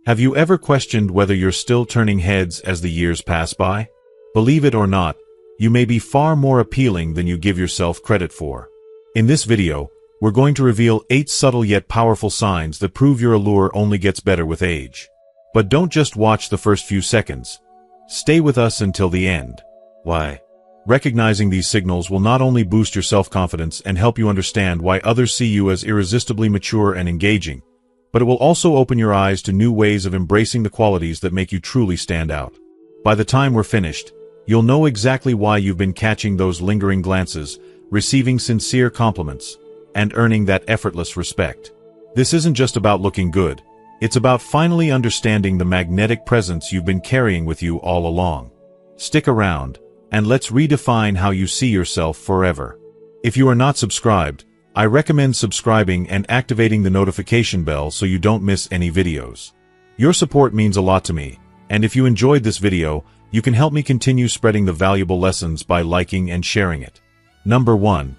Have you ever questioned whether you're still turning heads as the years pass by? Believe it or not, you may be far more appealing than you give yourself credit for. In this video, we're going to reveal 8 subtle yet powerful signs that prove your allure only gets better with age. But don't just watch the first few seconds. Stay with us until the end. Why? Recognizing these signals will not only boost your self-confidence and help you understand why others see you as irresistibly mature and engaging, but it will also open your eyes to new ways of embracing the qualities that make you truly stand out. By the time we're finished, you'll know exactly why you've been catching those lingering glances, receiving sincere compliments, and earning that effortless respect. This isn't just about looking good. It's about finally understanding the magnetic presence you've been carrying with you all along. Stick around, and let's redefine how you see yourself forever. If you are not subscribed, I recommend subscribing and activating the notification bell so you don't miss any videos. Your support means a lot to me, and if you enjoyed this video, you can help me continue spreading the valuable lessons by liking and sharing it. Number 1.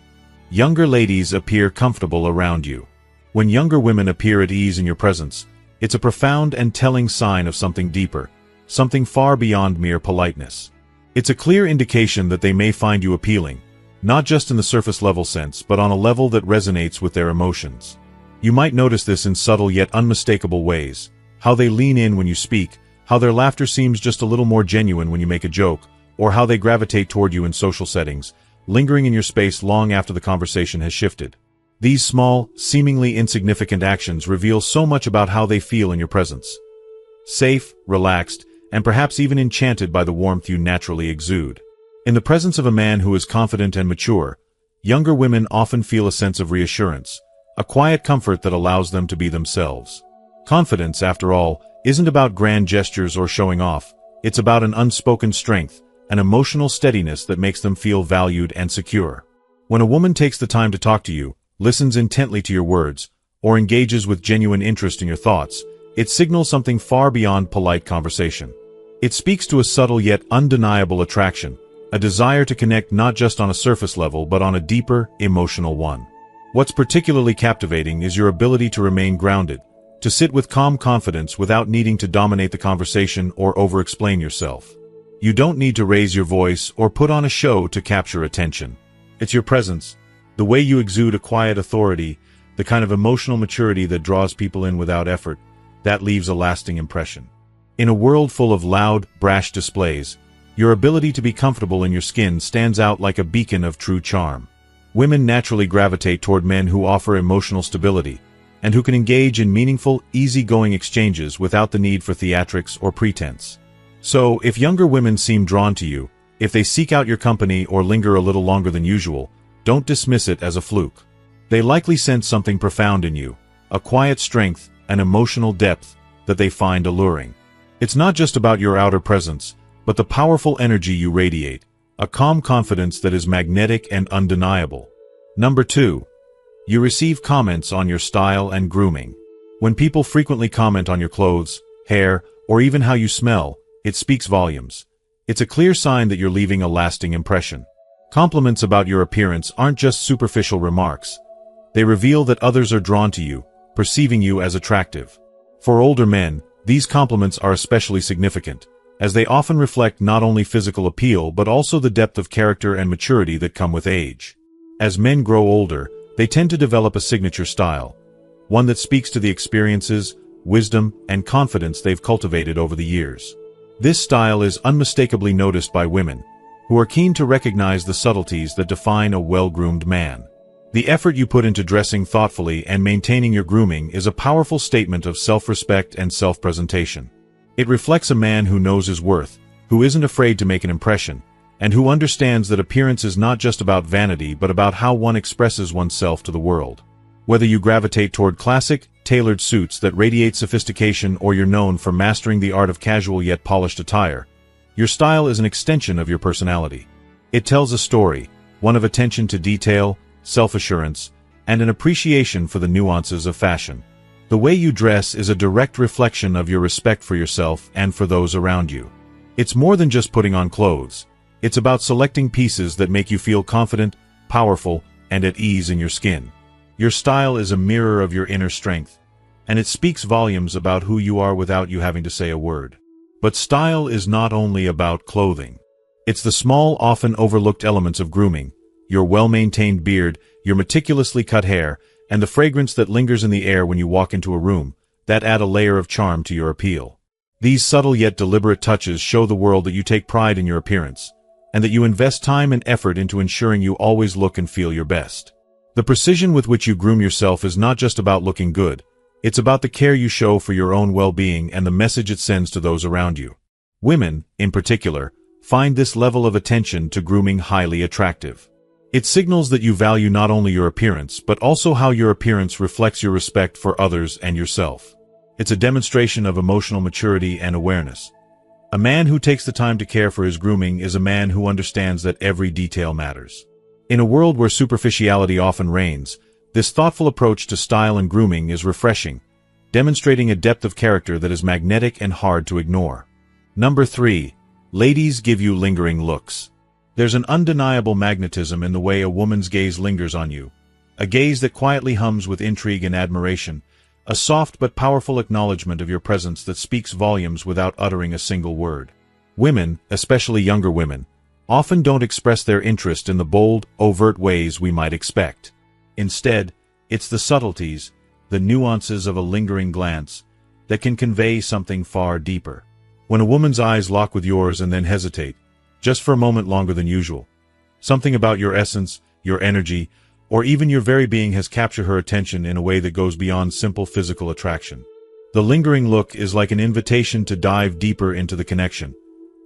Younger ladies appear comfortable around you. When younger women appear at ease in your presence, it's a profound and telling sign of something deeper, something far beyond mere politeness. It's a clear indication that they may find you appealing, not just in the surface-level sense, but on a level that resonates with their emotions. You might notice this in subtle yet unmistakable ways: how they lean in when you speak, how their laughter seems just a little more genuine when you make a joke, or how they gravitate toward you in social settings, lingering in your space long after the conversation has shifted. These small, seemingly insignificant actions reveal so much about how they feel in your presence. Safe, relaxed, and perhaps even enchanted by the warmth you naturally exude. In the presence of a man who is confident and mature, younger women often feel a sense of reassurance, a quiet comfort that allows them to be themselves. Confidence, after all, isn't about grand gestures or showing off. It's about an unspoken strength, an emotional steadiness that makes them feel valued and secure. When a woman takes the time to talk to you, listens intently to your words, or engages with genuine interest in your thoughts, it signals something far beyond polite conversation. It speaks to a subtle yet undeniable attraction, a desire to connect not just on a surface level but on a deeper, emotional one. What's particularly captivating is your ability to remain grounded, to sit with calm confidence without needing to dominate the conversation or over-explain yourself. You don't need to raise your voice or put on a show to capture attention. It's your presence, the way you exude a quiet authority, the kind of emotional maturity that draws people in without effort, that leaves a lasting impression. In a world full of loud, brash displays, your ability to be comfortable in your skin stands out like a beacon of true charm. Women naturally gravitate toward men who offer emotional stability, and who can engage in meaningful, easygoing exchanges without the need for theatrics or pretense. So, if younger women seem drawn to you, if they seek out your company or linger a little longer than usual, don't dismiss it as a fluke. They likely sense something profound in you, a quiet strength, an emotional depth that they find alluring. It's not just about your outer presence, but the powerful energy you radiate, a calm confidence that is magnetic and undeniable. Number 2. You receive comments on your style and grooming. When people frequently comment on your clothes, hair, or even how you smell, it speaks volumes. It's a clear sign that you're leaving a lasting impression. Compliments about your appearance aren't just superficial remarks. They reveal that others are drawn to you, perceiving you as attractive. For older men, these compliments are especially significant, as they often reflect not only physical appeal but also the depth of character and maturity that come with age. As men grow older, they tend to develop a signature style, one that speaks to the experiences, wisdom, and confidence they've cultivated over the years. This style is unmistakably noticed by women, who are keen to recognize the subtleties that define a well-groomed man. The effort you put into dressing thoughtfully and maintaining your grooming is a powerful statement of self-respect and self-presentation. It reflects a man who knows his worth, who isn't afraid to make an impression, and who understands that appearance is not just about vanity but about how one expresses oneself to the world. Whether you gravitate toward classic, tailored suits that radiate sophistication or you're known for mastering the art of casual yet polished attire, your style is an extension of your personality. It tells a story, one of attention to detail, self-assurance, and an appreciation for the nuances of fashion. The way you dress is a direct reflection of your respect for yourself and for those around you. It's more than just putting on clothes. It's about selecting pieces that make you feel confident, powerful, and at ease in your skin. Your style is a mirror of your inner strength, and it speaks volumes about who you are without you having to say a word. But style is not only about clothing. It's the small, often overlooked elements of grooming: your well-maintained beard, your meticulously cut hair, and the fragrance that lingers in the air when you walk into a room, that add a layer of charm to your appeal. These subtle yet deliberate touches show the world that you take pride in your appearance, and that you invest time and effort into ensuring you always look and feel your best. The precision with which you groom yourself is not just about looking good, it's about the care you show for your own well-being and the message it sends to those around you. Women, in particular, find this level of attention to grooming highly attractive. It signals that you value not only your appearance, but also how your appearance reflects your respect for others and yourself. It's a demonstration of emotional maturity and awareness. A man who takes the time to care for his grooming is a man who understands that every detail matters. In a world where superficiality often reigns, this thoughtful approach to style and grooming is refreshing, demonstrating a depth of character that is magnetic and hard to ignore. Number 3. Ladies give you lingering looks. There's an undeniable magnetism in the way a woman's gaze lingers on you, a gaze that quietly hums with intrigue and admiration, a soft but powerful acknowledgement of your presence that speaks volumes without uttering a single word. Women, especially younger women, often don't express their interest in the bold, overt ways we might expect. Instead, it's the subtleties, the nuances of a lingering glance, that can convey something far deeper. When a woman's eyes lock with yours and then hesitate, just for a moment longer than usual, something about your essence, your energy, or even your very being has captured her attention in a way that goes beyond simple physical attraction. The lingering look is like an invitation to dive deeper into the connection,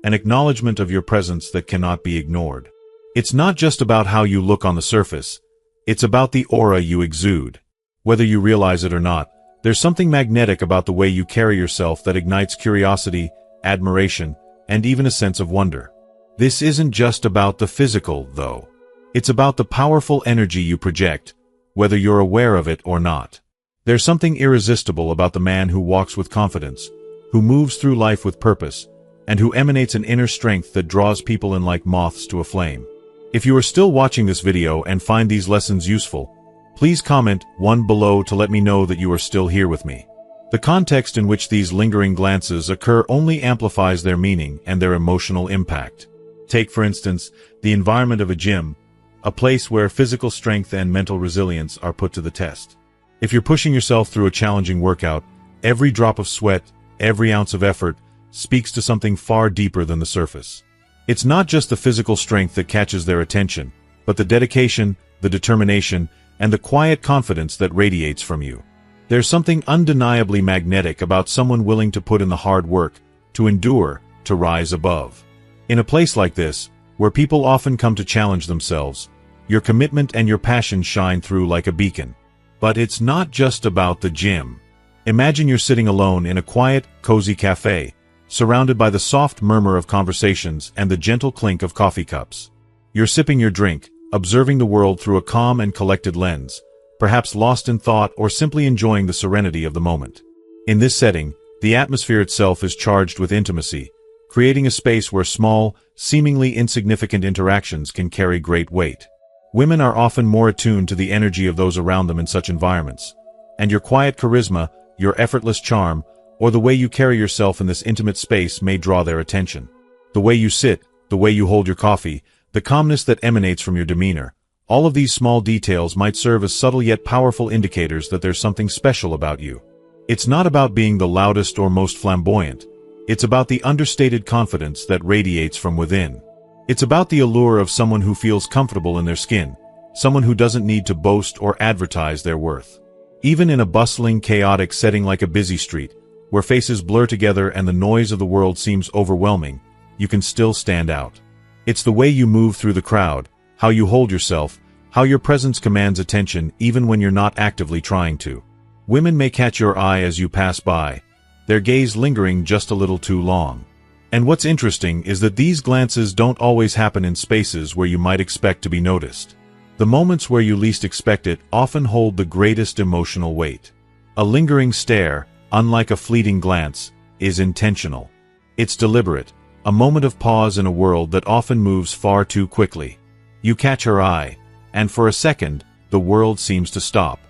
an acknowledgement of your presence that cannot be ignored. It's not just about how you look on the surface, it's about the aura you exude. Whether you realize it or not, there's something magnetic about the way you carry yourself that ignites curiosity, admiration, and even a sense of wonder. This isn't just about the physical, though. It's about the powerful energy you project, whether you're aware of it or not. There's something irresistible about the man who walks with confidence, who moves through life with purpose, and who emanates an inner strength that draws people in like moths to a flame. If you are still watching this video and find these lessons useful, please comment 1 below to let me know that you are still here with me. The context in which these lingering glances occur only amplifies their meaning and their emotional impact. Take, for instance, the environment of a gym, a place where physical strength and mental resilience are put to the test. If you're pushing yourself through a challenging workout, every drop of sweat, every ounce of effort, speaks to something far deeper than the surface. It's not just the physical strength that catches their attention, but the dedication, the determination, and the quiet confidence that radiates from you. There's something undeniably magnetic about someone willing to put in the hard work, to endure, to rise above. In a place like this, where people often come to challenge themselves, your commitment and your passion shine through like a beacon. But it's not just about the gym. Imagine you're sitting alone in a quiet, cozy cafe, surrounded by the soft murmur of conversations and the gentle clink of coffee cups. You're sipping your drink, observing the world through a calm and collected lens, perhaps lost in thought or simply enjoying the serenity of the moment. In this setting, the atmosphere itself is charged with intimacy, creating a space where small, seemingly insignificant interactions can carry great weight. Women are often more attuned to the energy of those around them in such environments, and your quiet charisma, your effortless charm, or the way you carry yourself in this intimate space may draw their attention. The way you sit, the way you hold your coffee, the calmness that emanates from your demeanor, all of these small details might serve as subtle yet powerful indicators that there's something special about you. It's not about being the loudest or most flamboyant. It's about the understated confidence that radiates from within. It's about the allure of someone who feels comfortable in their skin, someone who doesn't need to boast or advertise their worth. Even in a bustling, chaotic setting like a busy street, where faces blur together and the noise of the world seems overwhelming, you can still stand out. It's the way you move through the crowd, how you hold yourself, how your presence commands attention even when you're not actively trying to. Women may catch your eye as you pass by, their gaze lingering just a little too long. And what's interesting is that these glances don't always happen in spaces where you might expect to be noticed. The moments where you least expect it often hold the greatest emotional weight. A lingering stare, unlike a fleeting glance, is intentional. It's deliberate, a moment of pause in a world that often moves far too quickly. You catch her eye, and for a second, the world seems to stop.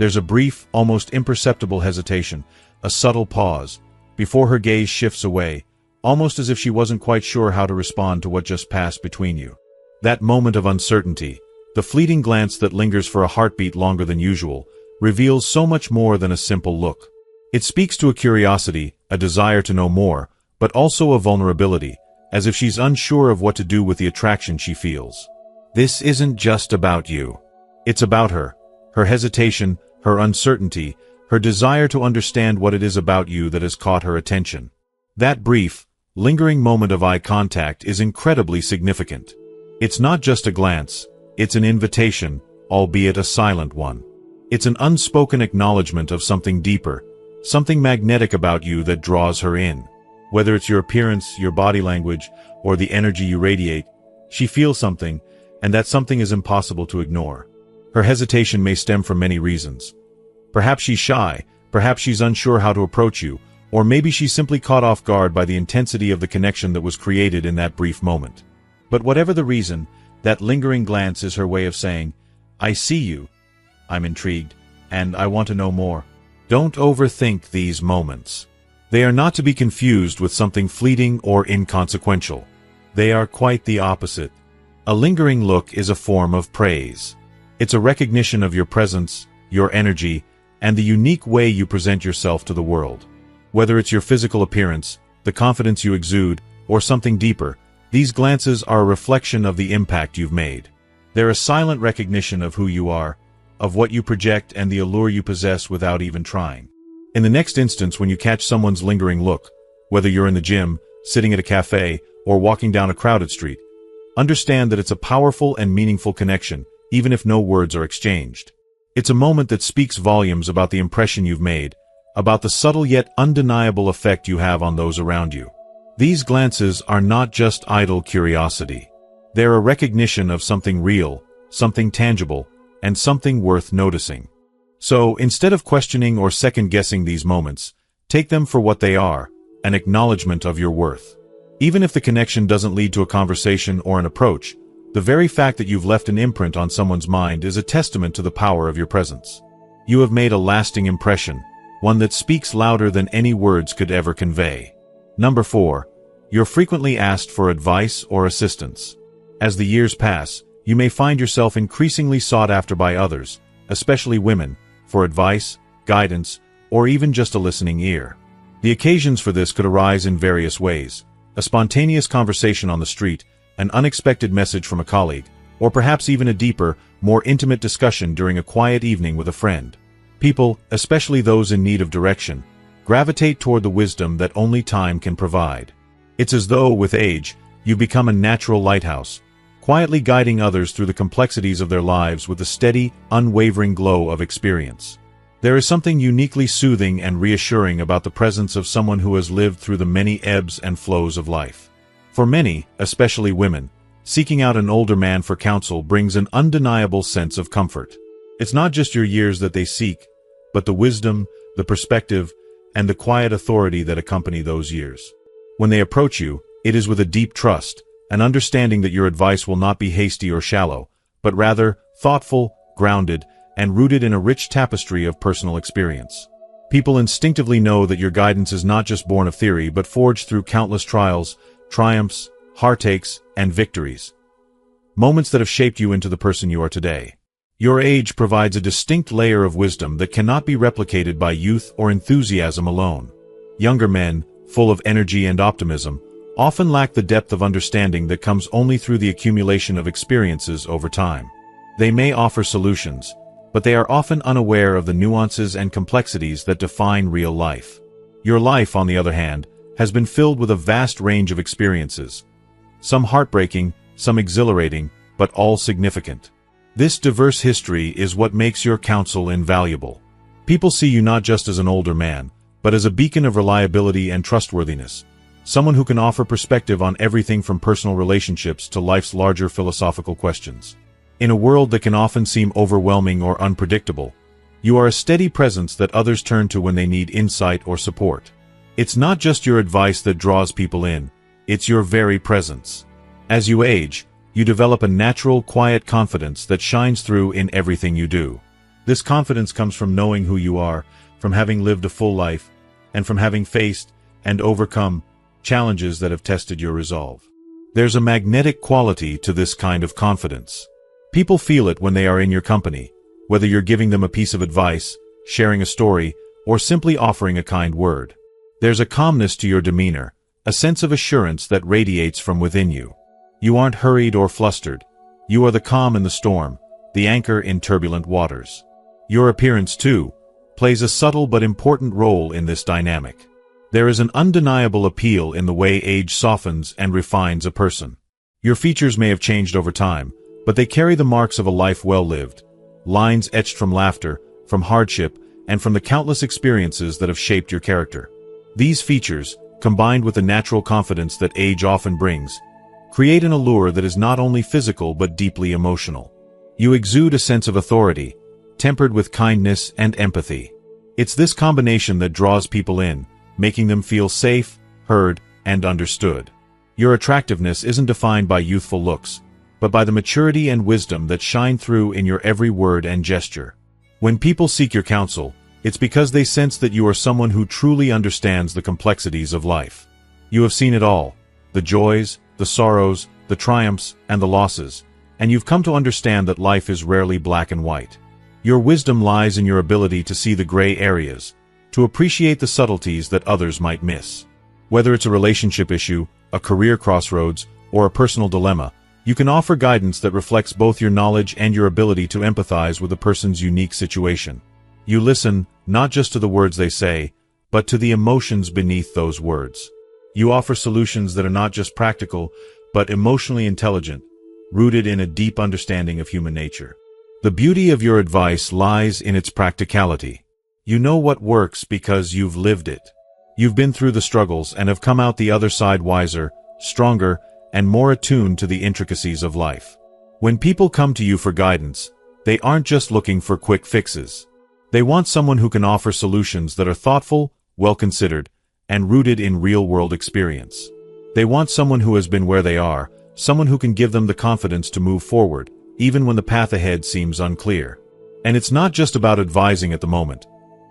There's a brief, almost imperceptible hesitation, a subtle pause, before her gaze shifts away, almost as if she wasn't quite sure how to respond to what just passed between you. That moment of uncertainty, the fleeting glance that lingers for a heartbeat longer than usual, reveals so much more than a simple look. It speaks to a curiosity, a desire to know more, but also a vulnerability, as if she's unsure of what to do with the attraction she feels. This isn't just about you. It's about her hesitation, her uncertainty, her desire to understand what it is about you that has caught her attention. That brief, lingering moment of eye contact is incredibly significant. It's not just a glance, it's an invitation, albeit a silent one. It's an unspoken acknowledgement of something deeper, something magnetic about you that draws her in. Whether it's your appearance, your body language, or the energy you radiate, she feels something, and that something is impossible to ignore. Her hesitation may stem from many reasons. Perhaps she's shy, perhaps she's unsure how to approach you, or maybe she's simply caught off guard by the intensity of the connection that was created in that brief moment. But whatever the reason, that lingering glance is her way of saying, "I see you, I'm intrigued, and I want to know more." Don't overthink these moments. They are not to be confused with something fleeting or inconsequential. They are quite the opposite. A lingering look is a form of praise. It's a recognition of your presence, your energy, and the unique way you present yourself to the world. Whether it's your physical appearance, the confidence you exude, or something deeper, these glances are a reflection of the impact you've made. They're a silent recognition of who you are, of what you project and the allure you possess without even trying. In the next instance when you catch someone's lingering look, whether you're in the gym, sitting at a cafe, or walking down a crowded street, understand that it's a powerful and meaningful connection, even if no words are exchanged. It's a moment that speaks volumes about the impression you've made, about the subtle yet undeniable effect you have on those around you. These glances are not just idle curiosity. They're a recognition of something real, something tangible, and something worth noticing. So, instead of questioning or second-guessing these moments, take them for what they are, an acknowledgement of your worth. Even if the connection doesn't lead to a conversation or an approach, the very fact that you've left an imprint on someone's mind is a testament to the power of your presence. You have made a lasting impression, one that speaks louder than any words could ever convey. Number 4. You're frequently asked for advice or assistance. As the years pass, you may find yourself increasingly sought after by others, especially women, for advice, guidance, or even just a listening ear. The occasions for this could arise in various ways: a spontaneous conversation on the street, an unexpected message from a colleague, or perhaps even a deeper, more intimate discussion during a quiet evening with a friend. People, especially those in need of direction, gravitate toward the wisdom that only time can provide. It's as though, with age, you become a natural lighthouse, quietly guiding others through the complexities of their lives with a steady, unwavering glow of experience. There is something uniquely soothing and reassuring about the presence of someone who has lived through the many ebbs and flows of life. For many, especially women, seeking out an older man for counsel brings an undeniable sense of comfort. It's not just your years that they seek, but the wisdom, the perspective, and the quiet authority that accompany those years. When they approach you, it is with a deep trust, an understanding that your advice will not be hasty or shallow, but rather thoughtful, grounded, and rooted in a rich tapestry of personal experience. People instinctively know that your guidance is not just born of theory but forged through countless trials, triumphs, heartaches, and victories. Moments that have shaped you into the person you are today. Your age provides a distinct layer of wisdom that cannot be replicated by youth or enthusiasm alone. Younger men, full of energy and optimism, often lack the depth of understanding that comes only through the accumulation of experiences over time. They may offer solutions, but they are often unaware of the nuances and complexities that define real life. Your life, on the other hand, has been filled with a vast range of experiences, some heartbreaking, some exhilarating, but all significant. This diverse history is what makes your counsel invaluable. People see you not just as an older man, but as a beacon of reliability and trustworthiness, someone who can offer perspective on everything from personal relationships to life's larger philosophical questions. In a world that can often seem overwhelming or unpredictable, you are a steady presence that others turn to when they need insight or support. It's not just your advice that draws people in, it's your very presence. As you age, you develop a natural, quiet confidence that shines through in everything you do. This confidence comes from knowing who you are, from having lived a full life, and from having faced and overcome challenges that have tested your resolve. There's a magnetic quality to this kind of confidence. People feel it when they are in your company, whether you're giving them a piece of advice, sharing a story, or simply offering a kind word. There's a calmness to your demeanor, a sense of assurance that radiates from within you. You aren't hurried or flustered. You are the calm in the storm, the anchor in turbulent waters. Your appearance, too, plays a subtle but important role in this dynamic. There is an undeniable appeal in the way age softens and refines a person. Your features may have changed over time, but they carry the marks of a life well lived, lines etched from laughter, from hardship, and from the countless experiences that have shaped your character. These features, combined with the natural confidence that age often brings, create an allure that is not only physical but deeply emotional. You exude a sense of authority, tempered with kindness and empathy. It's this combination that draws people in, making them feel safe, heard, and understood. Your attractiveness isn't defined by youthful looks, but by the maturity and wisdom that shine through in your every word and gesture. When people seek your counsel, it's because they sense that you are someone who truly understands the complexities of life. You have seen it all, the joys, the sorrows, the triumphs, and the losses, and you've come to understand that life is rarely black and white. Your wisdom lies in your ability to see the gray areas, to appreciate the subtleties that others might miss. Whether it's a relationship issue, a career crossroads, or a personal dilemma, you can offer guidance that reflects both your knowledge and your ability to empathize with a person's unique situation. You listen, not just to the words they say, but to the emotions beneath those words. You offer solutions that are not just practical, but emotionally intelligent, rooted in a deep understanding of human nature. The beauty of your advice lies in its practicality. You know what works because you've lived it. You've been through the struggles and have come out the other side wiser, stronger, and more attuned to the intricacies of life. When people come to you for guidance, they aren't just looking for quick fixes. They want someone who can offer solutions that are thoughtful, well-considered, and rooted in real-world experience. They want someone who has been where they are, someone who can give them the confidence to move forward, even when the path ahead seems unclear. And it's not just about advising at the moment.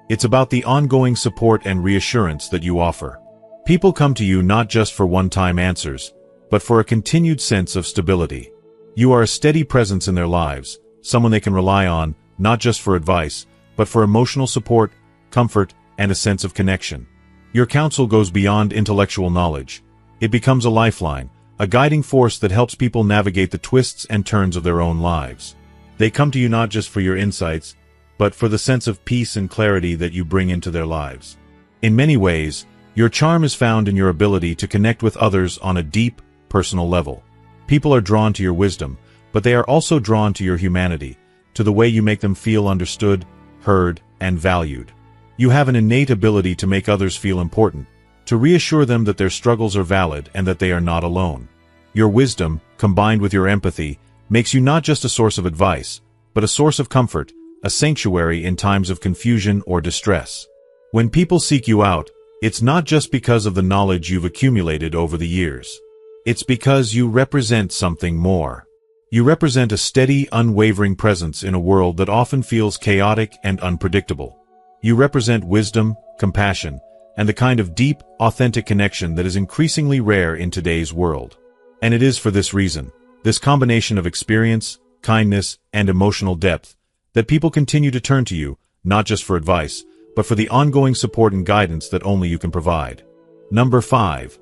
It's about the ongoing support and reassurance that you offer. People come to you not just for one-time answers, but for a continued sense of stability. You are a steady presence in their lives, someone they can rely on, not just for advice, but for emotional support, comfort, and a sense of connection. Your counsel goes beyond intellectual knowledge. It becomes a lifeline, a guiding force that helps people navigate the twists and turns of their own lives. They come to you not just for your insights, but for the sense of peace and clarity that you bring into their lives. In many ways, your charm is found in your ability to connect with others on a deep, personal level. People are drawn to your wisdom, but they are also drawn to your humanity, to the way you make them feel understood, heard, and valued. You have an innate ability to make others feel important, to reassure them that their struggles are valid and that they are not alone. Your wisdom, combined with your empathy, makes you not just a source of advice, but a source of comfort, a sanctuary in times of confusion or distress. When people seek you out, it's not just because of the knowledge you've accumulated over the years. It's because you represent something more. You represent a steady, unwavering presence in a world that often feels chaotic and unpredictable. You represent wisdom, compassion, and the kind of deep, authentic connection that is increasingly rare in today's world. And it is for this reason, this combination of experience, kindness, and emotional depth, that people continue to turn to you, not just for advice, but for the ongoing support and guidance that only you can provide. Number 5.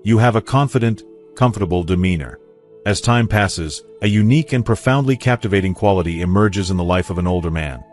You have a confident, comfortable demeanor. As time passes, a unique and profoundly captivating quality emerges in the life of an older man.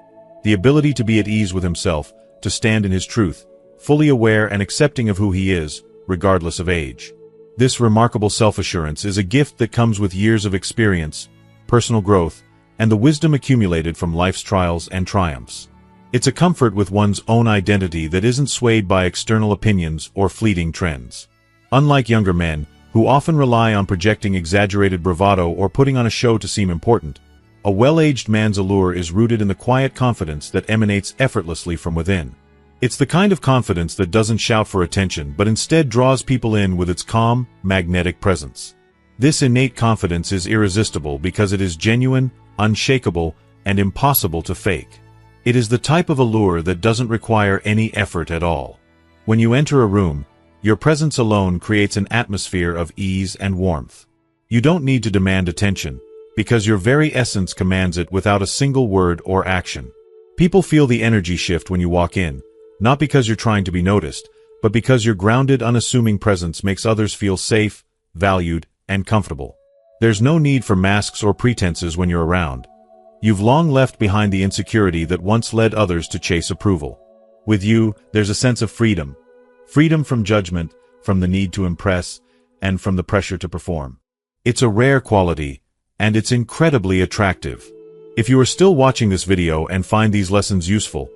The ability to be at ease with himself, to stand in his truth, fully aware and accepting of who he is, regardless of age. This remarkable self-assurance is a gift that comes with years of experience, personal growth, and the wisdom accumulated from life's trials and triumphs. It's a comfort with one's own identity that isn't swayed by external opinions or fleeting trends. Unlike younger men, who often rely on projecting exaggerated bravado or putting on a show to seem important, a well-aged man's allure is rooted in the quiet confidence that emanates effortlessly from within. It's the kind of confidence that doesn't shout for attention but instead draws people in with its calm, magnetic presence. This innate confidence is irresistible because it is genuine, unshakable, and impossible to fake. It is the type of allure that doesn't require any effort at all. When you enter a room, your presence alone creates an atmosphere of ease and warmth. You don't need to demand attention, because your very essence commands it without a single word or action. People feel the energy shift when you walk in, not because you're trying to be noticed, but because your grounded, unassuming presence makes others feel safe, valued, and comfortable. There's no need for masks or pretenses when you're around. You've long left behind the insecurity that once led others to chase approval. With you, there's a sense of freedom. Freedom from judgment, from the need to impress, and from the pressure to perform. It's a rare quality, and it's incredibly attractive. If you are still watching this video and find these lessons useful,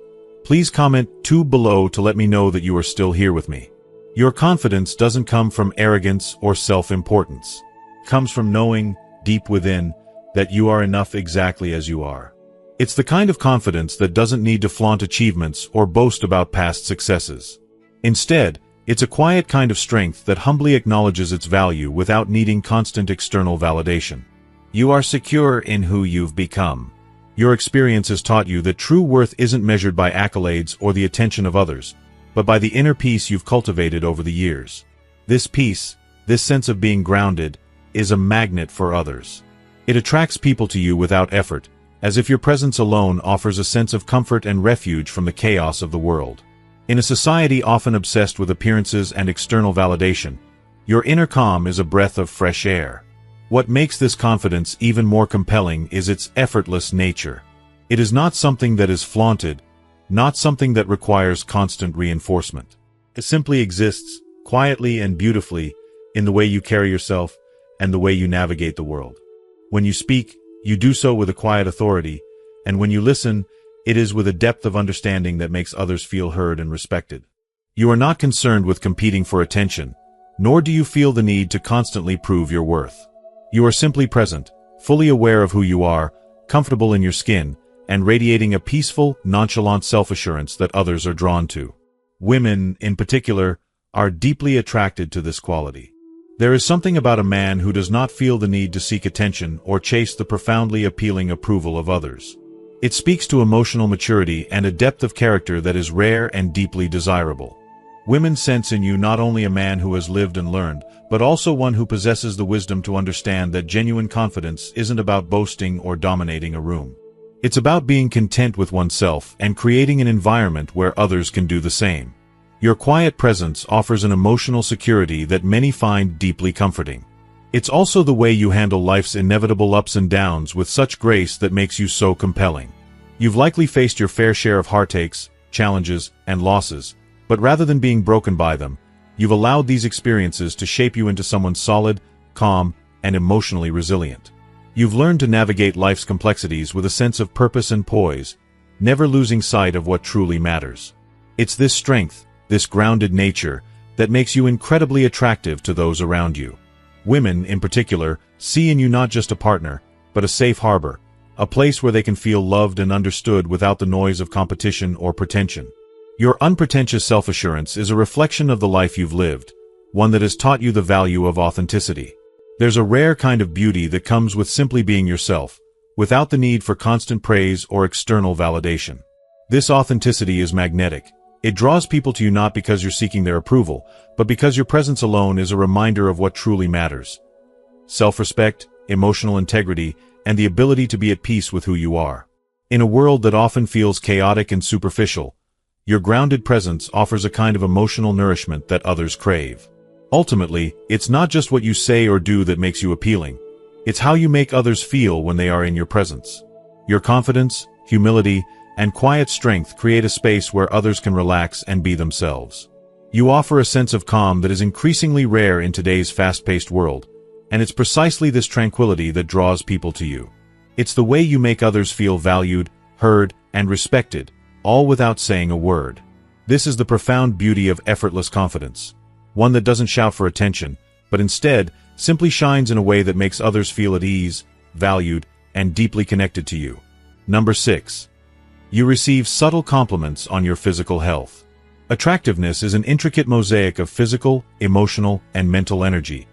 please comment 2 below to let me know that you are still here with me. Your confidence doesn't come from arrogance or self-importance. It comes from knowing, deep within, that you are enough exactly as you are. It's the kind of confidence that doesn't need to flaunt achievements or boast about past successes. Instead, it's a quiet kind of strength that humbly acknowledges its value without needing constant external validation. You are secure in who you've become. Your experience has taught you that true worth isn't measured by accolades or the attention of others, but by the inner peace you've cultivated over the years. This peace, this sense of being grounded, is a magnet for others. It attracts people to you without effort, as if your presence alone offers a sense of comfort and refuge from the chaos of the world. In a society often obsessed with appearances and external validation, your inner calm is a breath of fresh air. What makes this confidence even more compelling is its effortless nature. It is not something that is flaunted, not something that requires constant reinforcement. It simply exists, quietly and beautifully, in the way you carry yourself and the way you navigate the world. When you speak, you do so with a quiet authority, and when you listen, it is with a depth of understanding that makes others feel heard and respected. You are not concerned with competing for attention, nor do you feel the need to constantly prove your worth. You are simply present, fully aware of who you are, comfortable in your skin, and radiating a peaceful, nonchalant self-assurance that others are drawn to. Women, in particular, are deeply attracted to this quality. There is something about a man who does not feel the need to seek attention or chase the profoundly appealing approval of others. It speaks to emotional maturity and a depth of character that is rare and deeply desirable. Women sense in you not only a man who has lived and learned, but also one who possesses the wisdom to understand that genuine confidence isn't about boasting or dominating a room. It's about being content with oneself and creating an environment where others can do the same. Your quiet presence offers an emotional security that many find deeply comforting. It's also the way you handle life's inevitable ups and downs with such grace that makes you so compelling. You've likely faced your fair share of heartaches, challenges, and losses, but rather than being broken by them, you've allowed these experiences to shape you into someone solid, calm, and emotionally resilient. You've learned to navigate life's complexities with a sense of purpose and poise, never losing sight of what truly matters. It's this strength, this grounded nature, that makes you incredibly attractive to those around you. Women, in particular, see in you not just a partner, but a safe harbor, a place where they can feel loved and understood without the noise of competition or pretension. Your unpretentious self-assurance is a reflection of the life you've lived, one that has taught you the value of authenticity. There's a rare kind of beauty that comes with simply being yourself, without the need for constant praise or external validation. This authenticity is magnetic. It draws people to you not because you're seeking their approval, but because your presence alone is a reminder of what truly matters. Self-respect, emotional integrity, and the ability to be at peace with who you are. In a world that often feels chaotic and superficial, your grounded presence offers a kind of emotional nourishment that others crave. Ultimately, it's not just what you say or do that makes you appealing. It's how you make others feel when they are in your presence. Your confidence, humility, and quiet strength create a space where others can relax and be themselves. You offer a sense of calm that is increasingly rare in today's fast-paced world, and it's precisely this tranquility that draws people to you. It's the way you make others feel valued, heard, and respected, all without saying a word. This is the profound beauty of effortless confidence, one that doesn't shout for attention, but instead simply shines in a way that makes others feel at ease, valued, and deeply connected to you. Number 6. You receive subtle compliments on your physical health. Attractiveness is an intricate mosaic of physical, emotional, and mental energy.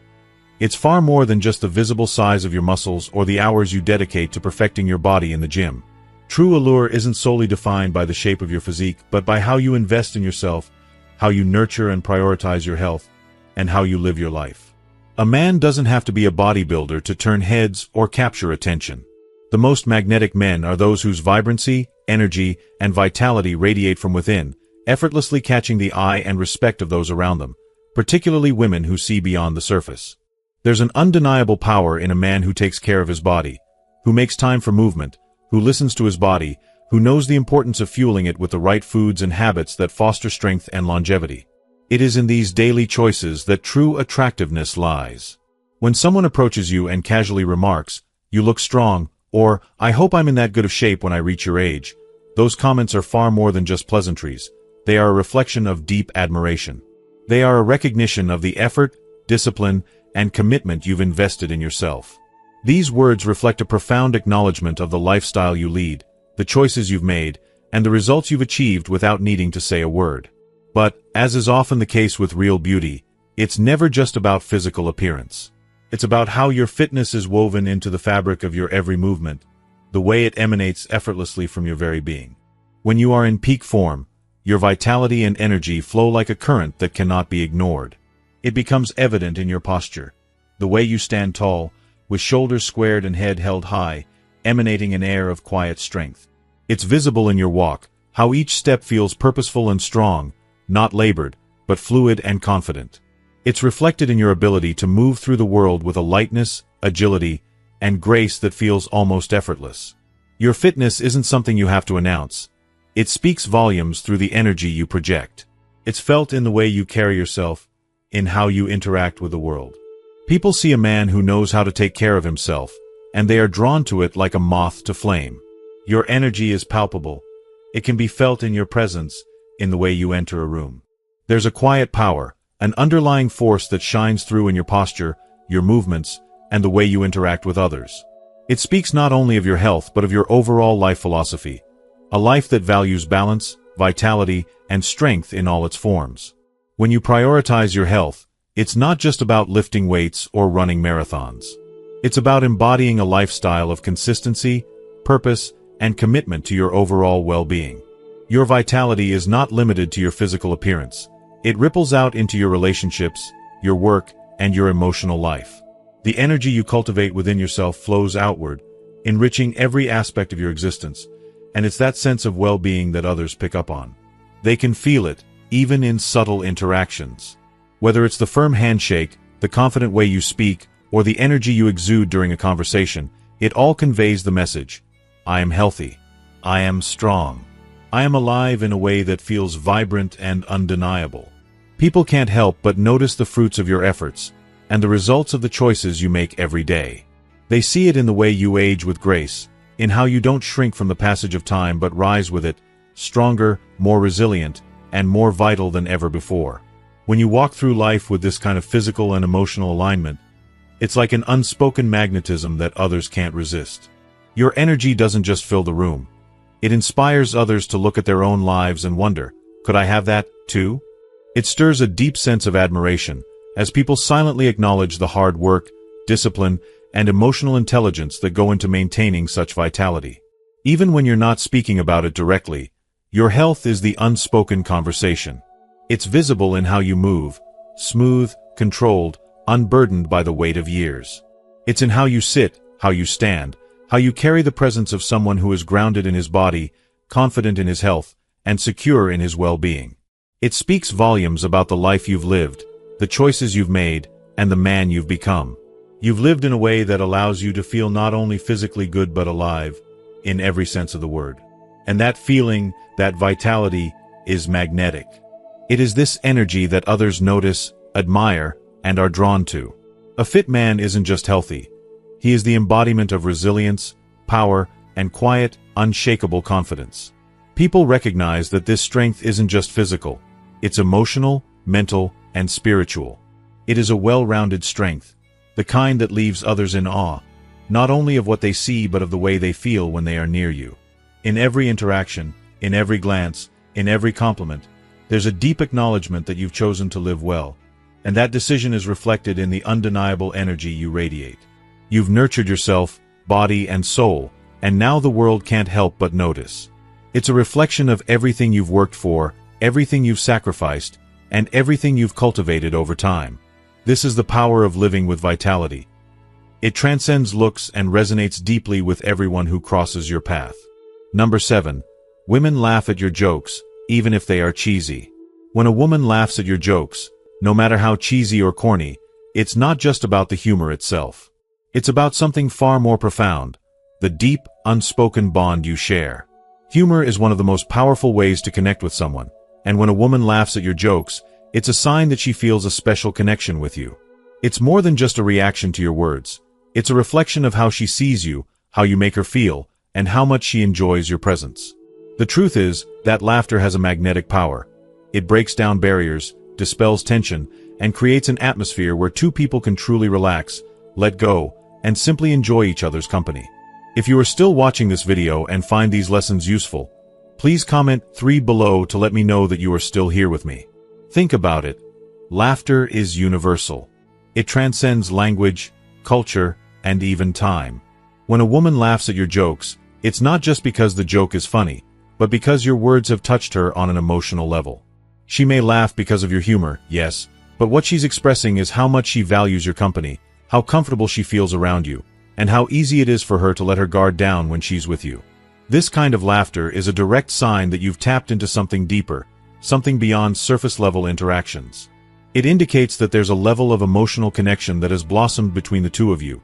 It's far more than just the visible size of your muscles or the hours you dedicate to perfecting your body in the gym. True allure isn't solely defined by the shape of your physique, but by how you invest in yourself, how you nurture and prioritize your health, and how you live your life. A man doesn't have to be a bodybuilder to turn heads or capture attention. The most magnetic men are those whose vibrancy, energy, and vitality radiate from within, effortlessly catching the eye and respect of those around them, particularly women who see beyond the surface. There's an undeniable power in a man who takes care of his body, who makes time for movement, who listens to his body, who knows the importance of fueling it with the right foods and habits that foster strength and longevity. It is in these daily choices that true attractiveness lies. When someone approaches you and casually remarks, "You look strong," or "I hope I'm in that good of shape when I reach your age," those comments are far more than just pleasantries. They are a reflection of deep admiration. They are a recognition of the effort, discipline, and commitment you've invested in yourself. These words reflect a profound acknowledgement of the lifestyle you lead, the choices you've made, and the results you've achieved without needing to say a word. But, as is often the case with real beauty, it's never just about physical appearance. It's about how your fitness is woven into the fabric of your every movement, the way it emanates effortlessly from your very being. When you are in peak form, your vitality and energy flow like a current that cannot be ignored. It becomes evident in your posture, the way you stand tall, with shoulders squared and head held high, emanating an air of quiet strength. It's visible in your walk, how each step feels purposeful and strong, not labored, but fluid and confident. It's reflected in your ability to move through the world with a lightness, agility, and grace that feels almost effortless. Your fitness isn't something you have to announce. It speaks volumes through the energy you project. It's felt in the way you carry yourself, in how you interact with the world. People see a man who knows how to take care of himself, and they are drawn to it like a moth to flame. Your energy is palpable. It can be felt in your presence, in the way you enter a room. There's a quiet power, an underlying force that shines through in your posture, your movements, and the way you interact with others. It speaks not only of your health but of your overall life philosophy, a life that values balance, vitality, and strength in all its forms. When you prioritize your health, it's not just about lifting weights or running marathons. It's about embodying a lifestyle of consistency, purpose, and commitment to your overall well-being. Your vitality is not limited to your physical appearance. It ripples out into your relationships, your work, and your emotional life. The energy you cultivate within yourself flows outward, enriching every aspect of your existence, and it's that sense of well-being that others pick up on. They can feel it, even in subtle interactions. Whether it's the firm handshake, the confident way you speak, or the energy you exude during a conversation, it all conveys the message: I am healthy. I am strong. I am alive in a way that feels vibrant and undeniable. People can't help but notice the fruits of your efforts, and the results of the choices you make every day. They see it in the way you age with grace, in how you don't shrink from the passage of time but rise with it, stronger, more resilient, and more vital than ever before. When you walk through life with this kind of physical and emotional alignment, it's like an unspoken magnetism that others can't resist. Your energy doesn't just fill the room. It inspires others to look at their own lives and wonder, could I have that, too? It stirs a deep sense of admiration, as people silently acknowledge the hard work, discipline, and emotional intelligence that go into maintaining such vitality. Even when you're not speaking about it directly, your health is the unspoken conversation. It's visible in how you move, smooth, controlled, unburdened by the weight of years. It's in how you sit, how you stand, how you carry the presence of someone who is grounded in his body, confident in his health, and secure in his well-being. It speaks volumes about the life you've lived, the choices you've made, and the man you've become. You've lived in a way that allows you to feel not only physically good but alive, in every sense of the word. And that feeling, that vitality, is magnetic. It is this energy that others notice, admire, and are drawn to. A fit man isn't just healthy. He is the embodiment of resilience, power, and quiet, unshakable confidence. People recognize that this strength isn't just physical. It's emotional, mental, and spiritual. It is a well-rounded strength, the kind that leaves others in awe, not only of what they see but of the way they feel when they are near you. In every interaction, in every glance, in every compliment, there's a deep acknowledgement that you've chosen to live well, and that decision is reflected in the undeniable energy you radiate. You've nurtured yourself, body and soul, and now the world can't help but notice. It's a reflection of everything you've worked for, everything you've sacrificed, and everything you've cultivated over time. This is the power of living with vitality. It transcends looks and resonates deeply with everyone who crosses your path. Number 7. Women laugh at your jokes, even if they are cheesy. When a woman laughs at your jokes, no matter how cheesy or corny, it's not just about the humor itself. It's about something far more profound, the deep, unspoken bond you share. Humor is one of the most powerful ways to connect with someone, and when a woman laughs at your jokes, it's a sign that she feels a special connection with you. It's more than just a reaction to your words. It's a reflection of how she sees you, how you make her feel, and how much she enjoys your presence. The truth is that laughter has a magnetic power. It breaks down barriers, dispels tension, and creates an atmosphere where two people can truly relax, let go, and simply enjoy each other's company. If you are still watching this video and find these lessons useful, please comment 3 below to let me know that you are still here with me. Think about it. Laughter is universal. It transcends language, culture, and even time. When a woman laughs at your jokes, it's not just because the joke is funny, but because your words have touched her on an emotional level. She may laugh because of your humor, yes, but what she's expressing is how much she values your company, how comfortable she feels around you, and how easy it is for her to let her guard down when she's with you. This kind of laughter is a direct sign that you've tapped into something deeper, something beyond surface-level interactions. It indicates that there's a level of emotional connection that has blossomed between the two of you,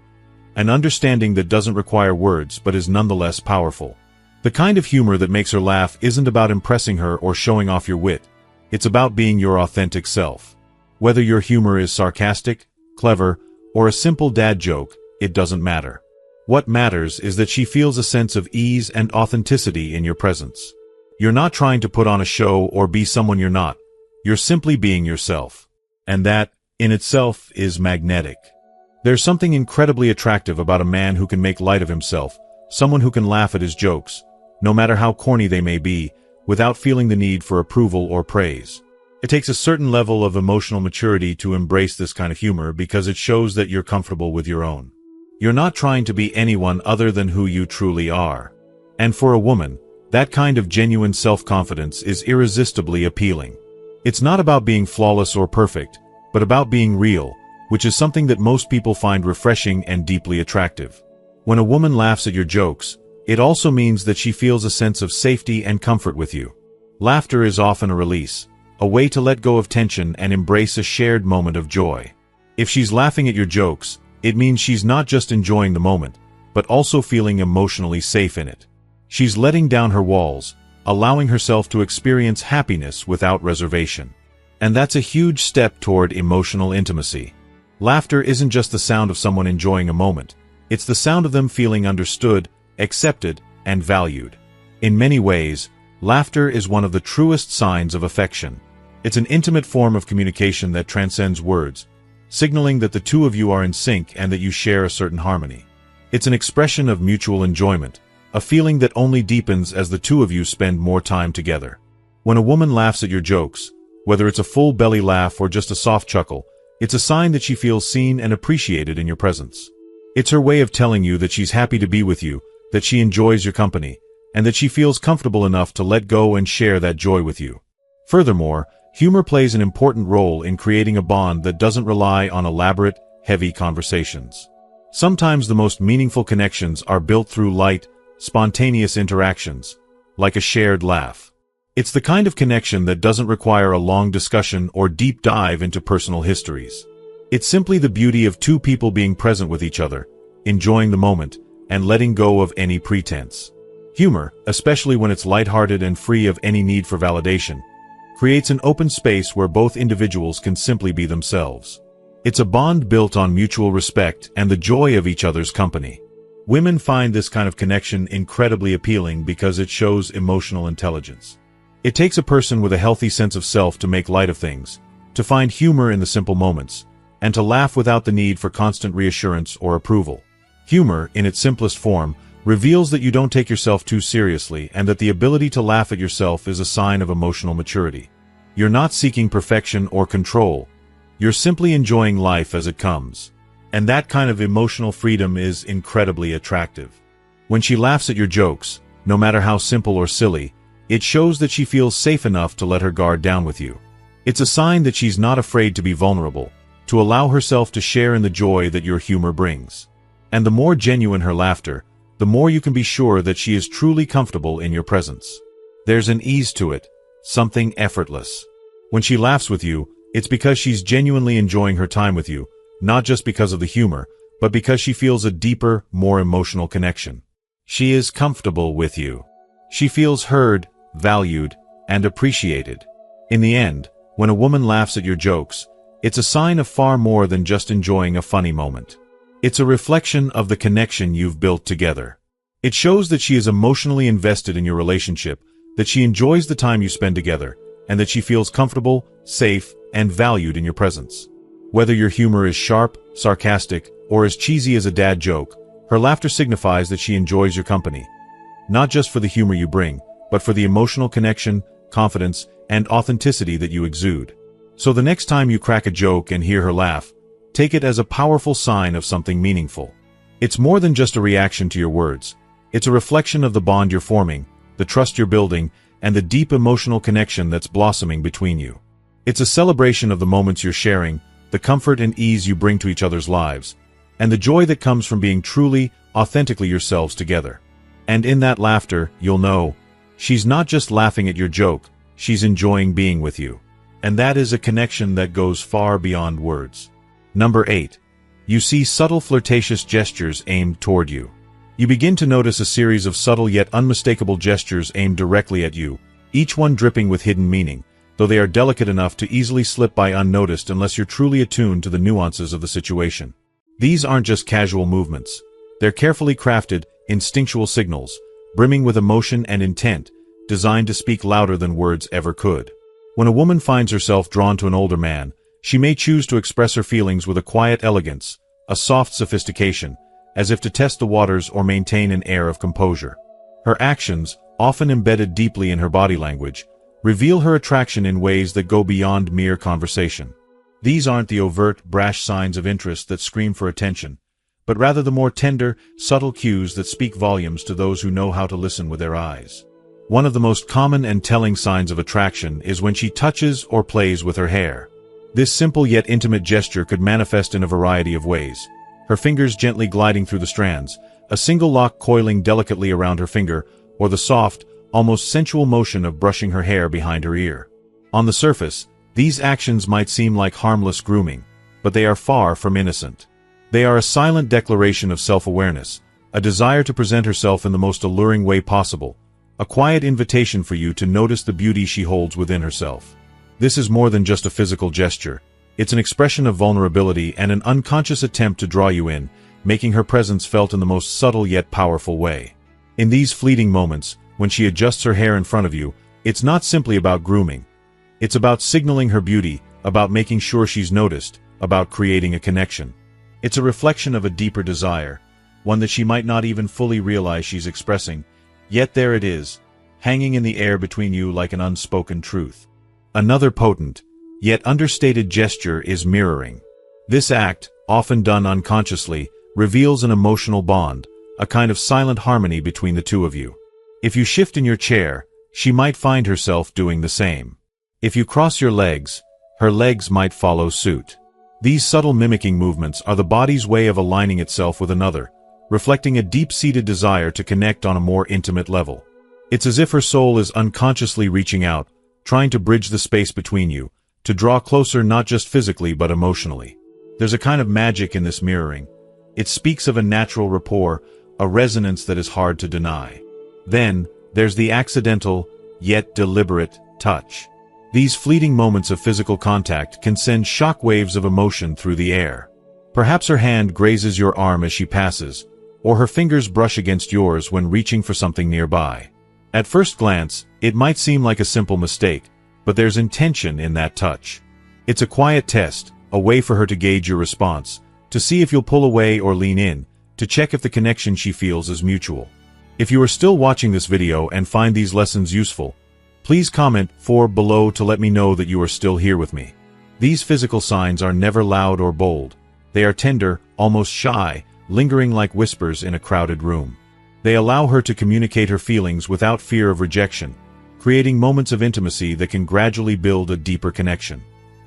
an understanding that doesn't require words but is nonetheless powerful. The kind of humor that makes her laugh isn't about impressing her or showing off your wit. It's about being your authentic self. Whether your humor is sarcastic, clever, or a simple dad joke, it doesn't matter. What matters is that she feels a sense of ease and authenticity in your presence. You're not trying to put on a show or be someone you're not. You're simply being yourself. And that, in itself, is magnetic. There's something incredibly attractive about a man who can make light of himself, someone who can laugh at his jokes, no matter how corny they may be, without feeling the need for approval or praise. It takes a certain level of emotional maturity to embrace this kind of humor because it shows that you're comfortable with your own. You're not trying to be anyone other than who you truly are. And for a woman, that kind of genuine self-confidence is irresistibly appealing. It's not about being flawless or perfect, but about being real, which is something that most people find refreshing and deeply attractive. When a woman laughs at your jokes, it also means that she feels a sense of safety and comfort with you. Laughter is often a release, a way to let go of tension and embrace a shared moment of joy. If she's laughing at your jokes, it means she's not just enjoying the moment, but also feeling emotionally safe in it. She's letting down her walls, allowing herself to experience happiness without reservation. And that's a huge step toward emotional intimacy. Laughter isn't just the sound of someone enjoying a moment. It's the sound of them feeling understood, accepted, and valued. In many ways, laughter is one of the truest signs of affection. It's an intimate form of communication that transcends words, signaling that the two of you are in sync and that you share a certain harmony. It's an expression of mutual enjoyment, a feeling that only deepens as the two of you spend more time together. When a woman laughs at your jokes, whether it's a full belly laugh or just a soft chuckle, it's a sign that she feels seen and appreciated in your presence. It's her way of telling you that she's happy to be with you, that she enjoys your company, and that she feels comfortable enough to let go and share that joy with you. Furthermore, humor plays an important role in creating a bond that doesn't rely on elaborate, heavy conversations. Sometimes the most meaningful connections are built through light, spontaneous interactions, like a shared laugh. It's the kind of connection that doesn't require a long discussion or deep dive into personal histories. It's simply the beauty of two people being present with each other, enjoying the moment, and letting go of any pretense. Humor, especially when it's lighthearted and free of any need for validation, creates an open space where both individuals can simply be themselves. It's a bond built on mutual respect and the joy of each other's company. Women find this kind of connection incredibly appealing because it shows emotional intelligence. It takes a person with a healthy sense of self to make light of things, to find humor in the simple moments, and to laugh without the need for constant reassurance or approval. Humor, in its simplest form, reveals that you don't take yourself too seriously and that the ability to laugh at yourself is a sign of emotional maturity. You're not seeking perfection or control. You're simply enjoying life as it comes. And that kind of emotional freedom is incredibly attractive. When she laughs at your jokes, no matter how simple or silly, it shows that she feels safe enough to let her guard down with you. It's a sign that she's not afraid to be vulnerable, to allow herself to share in the joy that your humor brings. And the more genuine her laughter, the more you can be sure that she is truly comfortable in your presence. There's an ease to it, something effortless. When she laughs with you, it's because she's genuinely enjoying her time with you, not just because of the humor, but because she feels a deeper, more emotional connection. She is comfortable with you. She feels heard, valued, and appreciated. In the end, when a woman laughs at your jokes, it's a sign of far more than just enjoying a funny moment. It's a reflection of the connection you've built together. It shows that she is emotionally invested in your relationship, that she enjoys the time you spend together, and that she feels comfortable, safe, and valued in your presence. Whether your humor is sharp, sarcastic, or as cheesy as a dad joke, her laughter signifies that she enjoys your company. Not just for the humor you bring, but for the emotional connection, confidence, and authenticity that you exude. So the next time you crack a joke and hear her laugh, take it as a powerful sign of something meaningful. It's more than just a reaction to your words. It's a reflection of the bond you're forming, the trust you're building, and the deep emotional connection that's blossoming between you. It's a celebration of the moments you're sharing, the comfort and ease you bring to each other's lives, and the joy that comes from being truly, authentically yourselves together. And in that laughter, you'll know, she's not just laughing at your joke, she's enjoying being with you. And that is a connection that goes far beyond words. Number 8. You see subtle flirtatious gestures aimed toward you. You begin to notice a series of subtle yet unmistakable gestures aimed directly at you, each one dripping with hidden meaning, though they are delicate enough to easily slip by unnoticed unless you're truly attuned to the nuances of the situation. These aren't just casual movements. They're carefully crafted, instinctual signals, brimming with emotion and intent, designed to speak louder than words ever could. When a woman finds herself drawn to an older man, she may choose to express her feelings with a quiet elegance, a soft sophistication, as if to test the waters or maintain an air of composure. Her actions, often embedded deeply in her body language, reveal her attraction in ways that go beyond mere conversation. These aren't the overt, brash signs of interest that scream for attention, but rather the more tender, subtle cues that speak volumes to those who know how to listen with their eyes. One of the most common and telling signs of attraction is when she touches or plays with her hair. This simple yet intimate gesture could manifest in a variety of ways. Her fingers gently gliding through the strands, a single lock coiling delicately around her finger, or the soft, almost sensual motion of brushing her hair behind her ear. On the surface, these actions might seem like harmless grooming, but they are far from innocent. They are a silent declaration of self-awareness, a desire to present herself in the most alluring way possible, a quiet invitation for you to notice the beauty she holds within herself. This is more than just a physical gesture. It's an expression of vulnerability and an unconscious attempt to draw you in, making her presence felt in the most subtle yet powerful way. In these fleeting moments, when she adjusts her hair in front of you, it's not simply about grooming. It's about signaling her beauty, about making sure she's noticed, about creating a connection. It's a reflection of a deeper desire, one that she might not even fully realize she's expressing, yet there it is, hanging in the air between you like an unspoken truth. Another potent, yet understated gesture is mirroring. This act, often done unconsciously, reveals an emotional bond, a kind of silent harmony between the two of you. If you shift in your chair, she might find herself doing the same. If you cross your legs, her legs might follow suit. These subtle mimicking movements are the body's way of aligning itself with another, reflecting a deep-seated desire to connect on a more intimate level. It's as if her soul is unconsciously reaching out, trying to bridge the space between you, to draw closer not just physically but emotionally. There's a kind of magic in this mirroring. It speaks of a natural rapport, a resonance that is hard to deny. Then, there's the accidental, yet deliberate, touch. These fleeting moments of physical contact can send shock waves of emotion through the air. Perhaps her hand grazes your arm as she passes, or her fingers brush against yours when reaching for something nearby. At first glance, it might seem like a simple mistake, but there's intention in that touch. It's a quiet test, a way for her to gauge your response, to see if you'll pull away or lean in, to check if the connection she feels is mutual. If you are still watching this video and find these lessons useful, please comment below to let me know that you are still here with me. These physical signs are never loud or bold. They are tender, almost shy, lingering like whispers in a crowded room. They allow her to communicate her feelings without fear of rejection, creating moments of intimacy that can gradually build a deeper connection.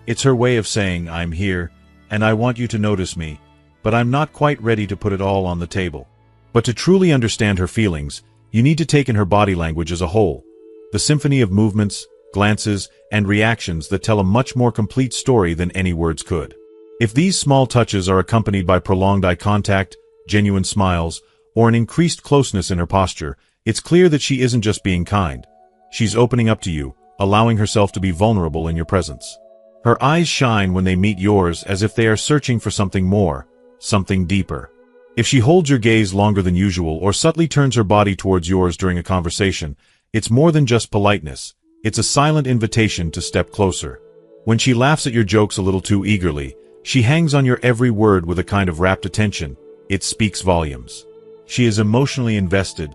It's her way of saying, "I'm here, and I want you to notice me, but I'm not quite ready to put it all on the table." But to truly understand her feelings, you need to take in her body language as a whole, the symphony of movements, glances, and reactions that tell a much more complete story than any words could. If these small touches are accompanied by prolonged eye contact, genuine smiles, or an increased closeness in her posture, it's clear that she isn't just being kind. She's opening up to you, allowing herself to be vulnerable in your presence. Her eyes shine when they meet yours as if they are searching for something more, something deeper. If she holds your gaze longer than usual or subtly turns her body towards yours during a conversation, it's more than just politeness. It's a silent invitation to step closer. When she laughs at your jokes a little too eagerly, she hangs on your every word with a kind of rapt attention. It speaks volumes. She is emotionally invested,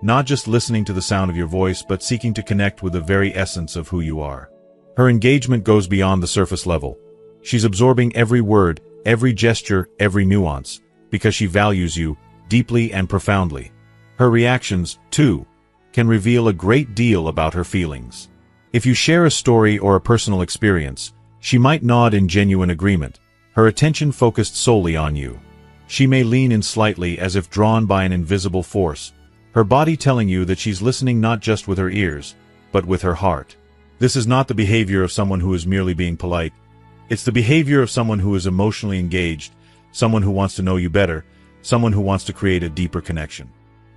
not just listening to the sound of your voice but seeking to connect with the very essence of who you are. Her engagement goes beyond the surface level. She's absorbing every word, every gesture, every nuance, because she values you deeply and profoundly. Her reactions, too, can reveal a great deal about her feelings. If you share a story or a personal experience, she might nod in genuine agreement, her attention focused solely on you. She may lean in slightly as if drawn by an invisible force, her body telling you that she's listening not just with her ears, but with her heart. This is not the behavior of someone who is merely being polite. It's the behavior of someone who is emotionally engaged, someone who wants to know you better, someone who wants to create a deeper connection.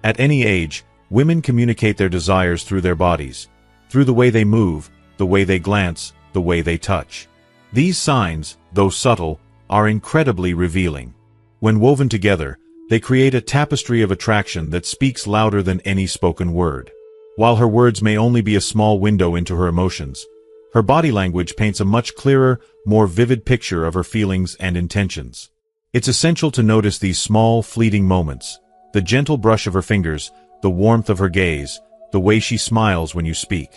At any age, women communicate their desires through their bodies, through the way they move, the way they glance, the way they touch. These signs, though subtle, are incredibly revealing. When woven together, they create a tapestry of attraction that speaks louder than any spoken word. While her words may only be a small window into her emotions, her body language paints a much clearer, more vivid picture of her feelings and intentions. It's essential to notice these small, fleeting moments, the gentle brush of her fingers, the warmth of her gaze, the way she smiles when you speak.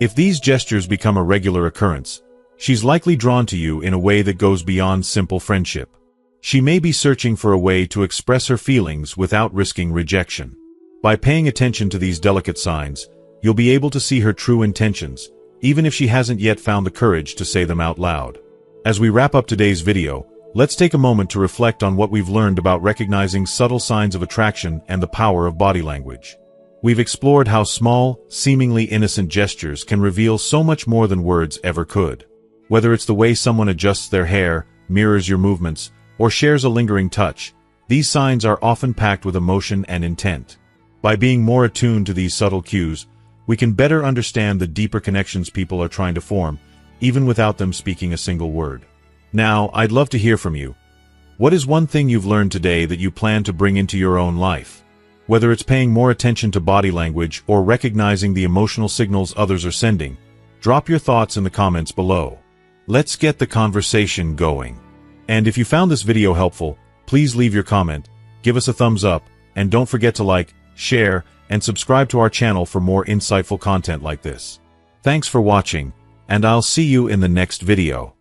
If these gestures become a regular occurrence, she's likely drawn to you in a way that goes beyond simple friendship. She may be searching for a way to express her feelings without risking rejection. By paying attention to these delicate signs, you'll be able to see her true intentions, even if she hasn't yet found the courage to say them out loud. As we wrap up today's video, let's take a moment to reflect on what we've learned about recognizing subtle signs of attraction and the power of body language. We've explored how small, seemingly innocent gestures can reveal so much more than words ever could. Whether it's the way someone adjusts their hair, mirrors your movements, or shares a lingering touch, these signs are often packed with emotion and intent. By being more attuned to these subtle cues, we can better understand the deeper connections people are trying to form, even without them speaking a single word. Now, I'd love to hear from you. What is one thing you've learned today that you plan to bring into your own life? Whether it's paying more attention to body language or recognizing the emotional signals others are sending, drop your thoughts in the comments below. Let's get the conversation going. And if you found this video helpful, please leave your comment, give us a thumbs up, and don't forget to like, share, and subscribe to our channel for more insightful content like this. Thanks for watching, and I'll see you in the next video.